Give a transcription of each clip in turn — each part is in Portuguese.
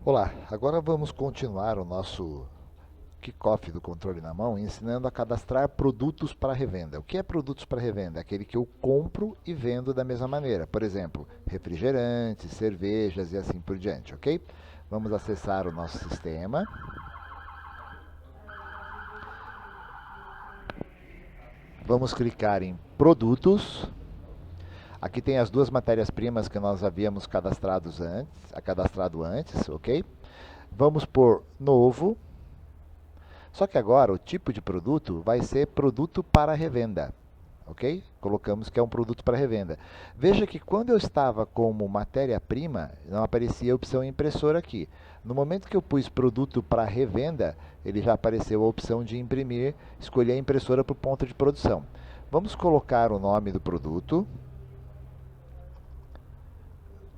Olá, agora vamos continuar o nosso kickoff do controle na mão, ensinando a cadastrar produtos para revenda. O que é produtos para revenda? É aquele que eu compro e vendo da mesma maneira. Por exemplo, refrigerantes, cervejas e assim por diante, ok? Vamos acessar o nosso sistema. Vamos clicar em produtos. Aqui tem as duas matérias-primas que nós havíamos cadastrado antes, ok? Vamos por novo. Só que agora o tipo de produto vai ser produto para revenda, ok? Colocamos que é um produto para revenda. Veja que quando eu estava como matéria-prima, não aparecia a opção impressora aqui. No momento que eu pus produto para revenda, ele já apareceu a opção de imprimir, escolher a impressora para o ponto de produção. Vamos colocar o nome do produto.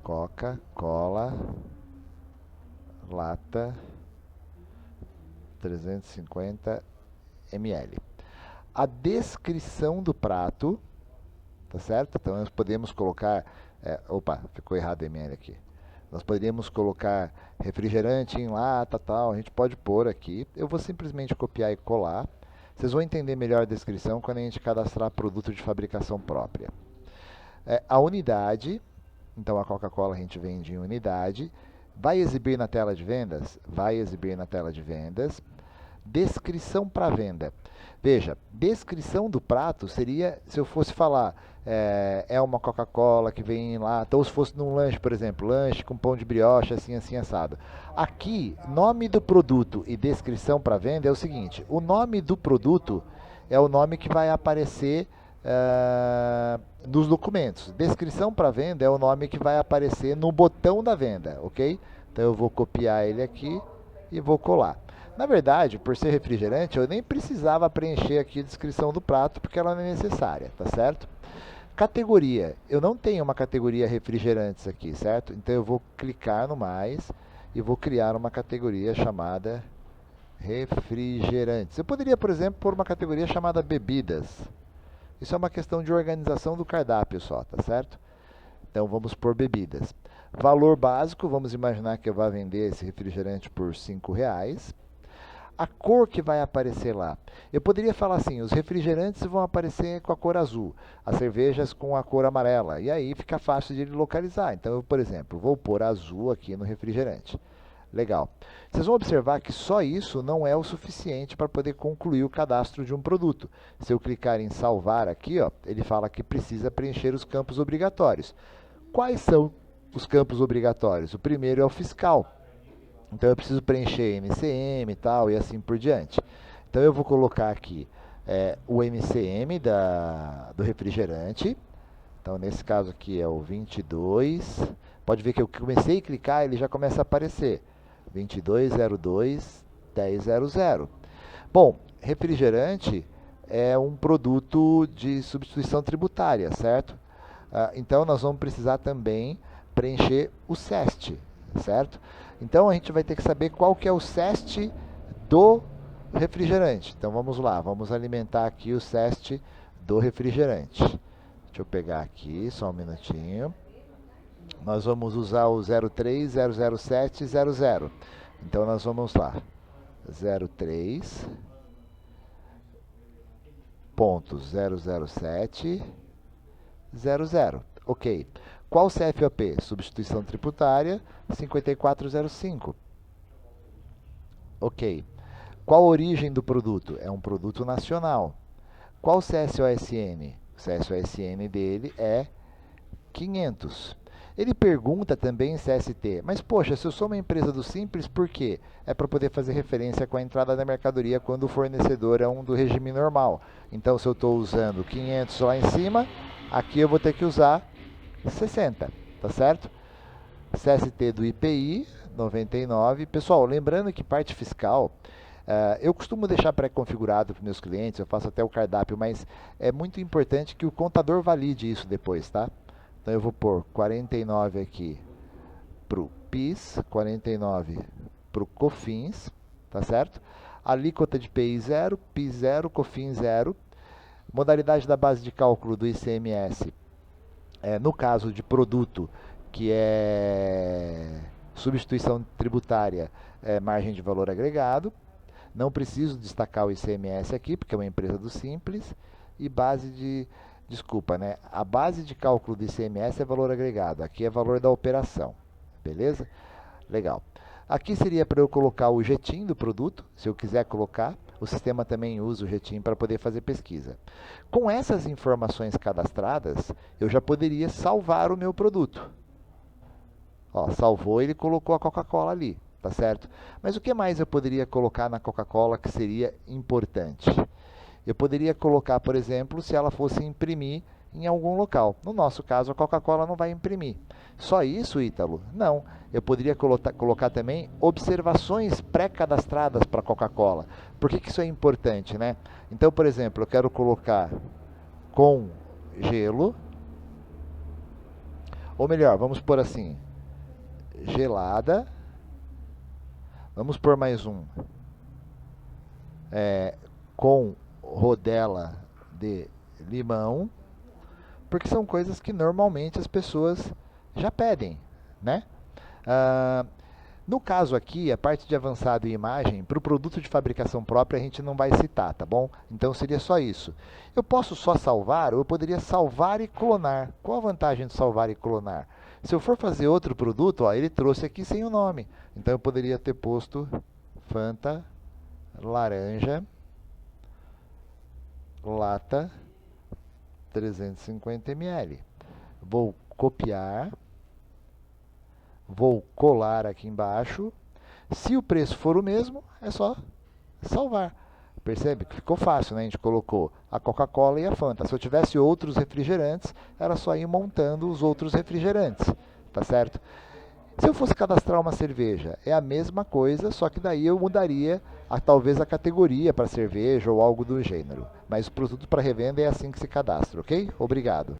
Coca-Cola lata 350 ml. A descrição do prato, tá certo? Então nós podemos colocar, opa, ficou errado ml aqui. Nós poderíamos colocar refrigerante em lata, tal, a gente pode pôr aqui. Eu vou simplesmente copiar e colar. Vocês vão entender melhor a descrição quando a gente cadastrar produto de fabricação própria. A unidade, então a Coca-Cola a gente vende em unidade. Vai exibir na tela de vendas? Vai exibir na tela de vendas. Descrição para venda. Veja, descrição do prato seria se eu fosse falar é uma Coca-Cola que vem lá, ou se fosse num lanche, por exemplo, lanche com pão de brioche, assim, assim, assado. Aqui, nome do produto e descrição para venda é o seguinte: o nome do produto é o nome que vai aparecer nos documentos. Descrição para venda é o nome que vai aparecer no botão da venda, ok? Então eu vou copiar ele aqui e vou colar. Na verdade, por ser refrigerante, eu nem precisava preencher aqui a descrição do prato, porque ela não é necessária, tá certo? Categoria. Eu não tenho uma categoria refrigerantes aqui, certo? Então eu vou clicar no mais e vou criar uma categoria chamada refrigerantes. Eu poderia, por exemplo, pôr uma categoria chamada bebidas. Isso é uma questão de organização do cardápio só, tá certo? Então vamos por bebidas. Valor básico, vamos imaginar que eu vá vender esse refrigerante por R$ 5. A cor que vai aparecer lá. Eu poderia falar assim, os refrigerantes vão aparecer com a cor azul, as cervejas com a cor amarela, e aí fica fácil de localizar. Então, eu, por exemplo, vou pôr azul aqui no refrigerante. Legal. Vocês vão observar que só isso não é o suficiente para poder concluir o cadastro de um produto. Se eu clicar em salvar aqui, ó, ele fala que precisa preencher os campos obrigatórios. Quais são os campos obrigatórios? O primeiro é o fiscal. Então eu preciso preencher MCM e tal, e assim por diante. Então eu vou colocar aqui o MCM do refrigerante. Então nesse caso aqui é o 22. Pode ver que eu comecei a clicar, ele já começa a aparecer. 2202-1000. Bom, refrigerante é um produto de substituição tributária, certo? Então nós vamos precisar também preencher o SEST, certo? Então a gente vai ter que saber qual que é o SEST do refrigerante. Então vamos lá, vamos alimentar aqui o SEST do refrigerante. Deixa eu pegar aqui, só um minutinho. Nós vamos usar o 0300700. Então nós vamos lá. 03.00700. Ok. Qual CFOP? Substituição tributária 5405. Ok. Qual a origem do produto? É um produto nacional. Qual o CSOSN? O CSOSN dele é 500. Ele pergunta também CST, mas poxa, se eu sou uma empresa do Simples, por quê? É para poder fazer referência com a entrada da mercadoria quando o fornecedor é um do regime normal. Então, se eu estou usando 500 lá em cima, aqui eu vou ter que usar 60, tá certo? CST do IPI, 99. Pessoal, lembrando que parte fiscal, eu costumo deixar pré-configurado para meus clientes, eu faço até o cardápio, mas é muito importante que o contador valide isso depois, tá? Então eu vou pôr 49 aqui para o PIS, 49 para o COFINS, tá certo? Alíquota de PI 0, PIS 0, COFINS 0. Modalidade da base de cálculo do ICMS, no caso de produto que é substituição tributária é margem de valor agregado. Não preciso destacar o ICMS aqui, porque é uma empresa do Simples. E base de... Desculpa, né? A base de cálculo do ICMS é valor agregado. Aqui é valor da operação. Beleza? Legal. Aqui seria para eu colocar o JETIN do produto, se eu quiser colocar. O sistema também usa o JETIN para poder fazer pesquisa. Com essas informações cadastradas, eu já poderia salvar o meu produto. Ó, salvou, ele colocou a Coca-Cola ali, tá certo? Mas o que mais eu poderia colocar na Coca-Cola que seria importante? Eu poderia colocar, por exemplo, se ela fosse imprimir em algum local. No nosso caso, a Coca-Cola não vai imprimir. Só isso, Ítalo? Não. Eu poderia colocar também observações pré-cadastradas para a Coca-Cola. Por que isso é importante, né? Então, por exemplo, eu quero colocar com gelo, ou melhor, vamos pôr assim, gelada. Vamos pôr mais um. Com rodela de limão, porque são coisas que normalmente as pessoas já pedem, né? No caso aqui, a parte de avançado e imagem, para o produto de fabricação própria a gente não vai citar, tá bom? Então seria só isso. Eu posso só salvar ou eu poderia salvar e clonar. Qual a vantagem de salvar e clonar? Se eu for fazer outro produto, ó, ele trouxe aqui sem o nome. Então eu poderia ter posto Fanta laranja lata 350 ml. Vou copiar, vou colar aqui embaixo. Se o preço for o mesmo, é só salvar. Percebe que ficou fácil, né? A gente colocou a Coca-Cola e a Fanta. Se eu tivesse outros refrigerantes, era só ir montando os outros refrigerantes, tá certo? Se eu fosse cadastrar uma cerveja, é a mesma coisa, só que daí eu mudaria talvez a categoria para cerveja ou algo do gênero. Mas o produto para revenda é assim que se cadastra, ok? Obrigado.